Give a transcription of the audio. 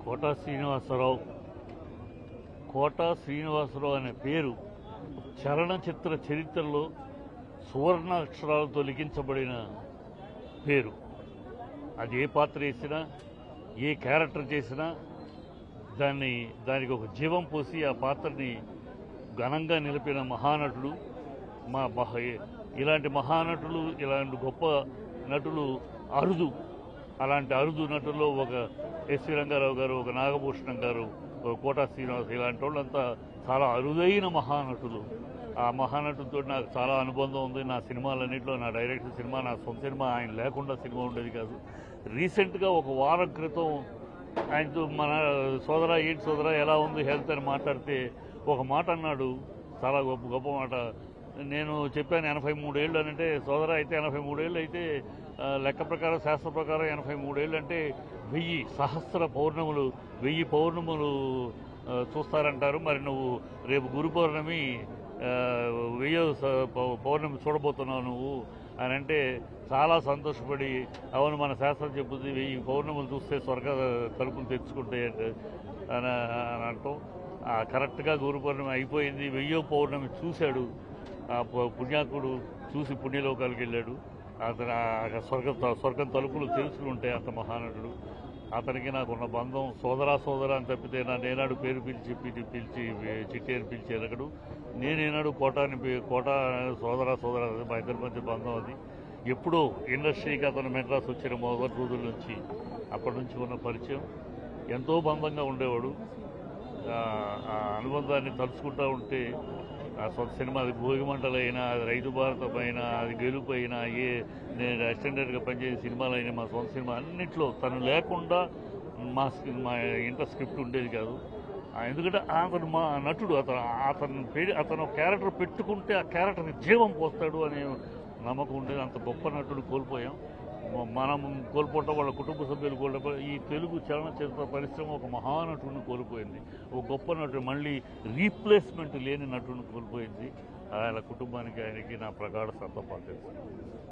Quota Srinivasarao quota Srinivasarao అనే పేరు చలనచిత్ర చరిత్రలో సువర్ణ అక్షరాలతో లిఖించబడిన పేరు. అది ఏ పాత్ర వేసినా, ఏ క్యారెక్టర్ చేసినా దానికి ఒక జీవం పోసి ఆ పాత్రని ఘనంగా నిలిపిన మహానటుడు. ఇలాంటి మహానటులు, ఇలాంటి గొప్ప నటులు అరుదు. అలాంటి అరుదు నటుల్లో ఒక ఎస్వి రంగారావు గారు, ఒక నాగభూషణం గారు, ఒక కోటా శ్రీనివాస్, ఇలాంటి వాళ్ళంతా చాలా అరుదైన మహానటులు. ఆ మహానటులతో నాకు చాలా అనుబంధం ఉంది. నా సినిమాలన్నింటిలో, నా డైరెక్టర్ సినిమా, నా సొంత సినిమా ఆయన లేకుండా సినిమా ఉండేది కాదు. రీసెంట్గా ఒక వారం క్రితం ఆయనతో మన సోదరా ఏంటి సోదరా ఎలా ఉంది హెల్త్ అని మాట్లాడితే ఒక మాట అన్నాడు, చాలా గొప్ప మాట. నేను చెప్పాను 83 ఏళ్ళు అని. అంటే సోదరా అయితే 83 ఏళ్ళు అయితే లెక్క ప్రకారం, శాస్త్ర ప్రకారం 83 ఏళ్ళు అంటే 1000 పౌర్ణములు చూస్తారంటారు. మరి నువ్వు రేపు గురు పౌర్ణమి 1000 పౌర్ణమి చూడబోతున్నావు నువ్వు అని అంటే చాలా సంతోషపడి, అవును మన శాస్త్రం చెప్పుద్ది 1000 పౌర్ణములు చూస్తే స్వర్గ తలుపులు తెచ్చుకుంటాయి అని అంటాం. కరెక్ట్గా గురు పౌర్ణమి అయిపోయింది. 1000వ పౌర్ణమి చూశాడు. ఆ పుణ్యాత్ముడు చూసి పుణ్యలోకాలకు వెళ్ళాడు. అతను స్వర్గం తలుపులు తెలుసుకుని ఉంటాయి. అంత మహానటుడు. అతనికి నాకున్న బంధం సోదరా అని తప్పితే నేనాడు పేరు పిలిచి చిట్టి అని పిలిచి ఎరగడు. నేనేనాడు కోటా సోదరా మా ఇద్దరి మధ్య బంధం అది. ఎప్పుడో ఇండస్ట్రీకి అతను మెడ్రాస్ వచ్చిన మొదటి రోజుల నుంచి, అప్పటి నుంచి ఉన్న పరిచయం ఎంతో బంధంగా ఉండేవాడు. ఆ అనుబంధాన్ని తలుచుకుంటూ ఉంటే ఆ సొంత సినిమా, అది భోగిమంటలైనా, అది రైతు భారతం అయినా, అది గెలుపు అయినా, నేను అసిస్టెంట్గా పనిచేసే సినిమాలైనా, మా సొంత సినిమా అన్నింటిలో తను లేకుండా మా ఇంటర్ స్క్రిప్ట్ ఉండేది కాదు. ఎందుకంటే అతను మా నటుడు. అతను క్యారెక్టర్ పెట్టుకుంటే ఆ క్యారెక్టర్కి జీవం పోస్తాడు అనే నమ్మకం ఉండేది. అంత గొప్ప నటుడు కోల్పోయాం. మనం కోల్పోవటం, వాళ్ళ కుటుంబ సభ్యులు కోల్పోవడం. ఈ తెలుగు చలనచిత్ర పరిశ్రమ ఒక మహానటుడిని కోల్పోయింది. ఒక గొప్ప నటుడు, మళ్ళీ రీప్లేస్మెంట్ లేని నటుడిని కోల్పోయింది. ఆయన కుటుంబానికి, ఆయనకి నా ప్రగాఢ సంతాపాలు తెలుసు.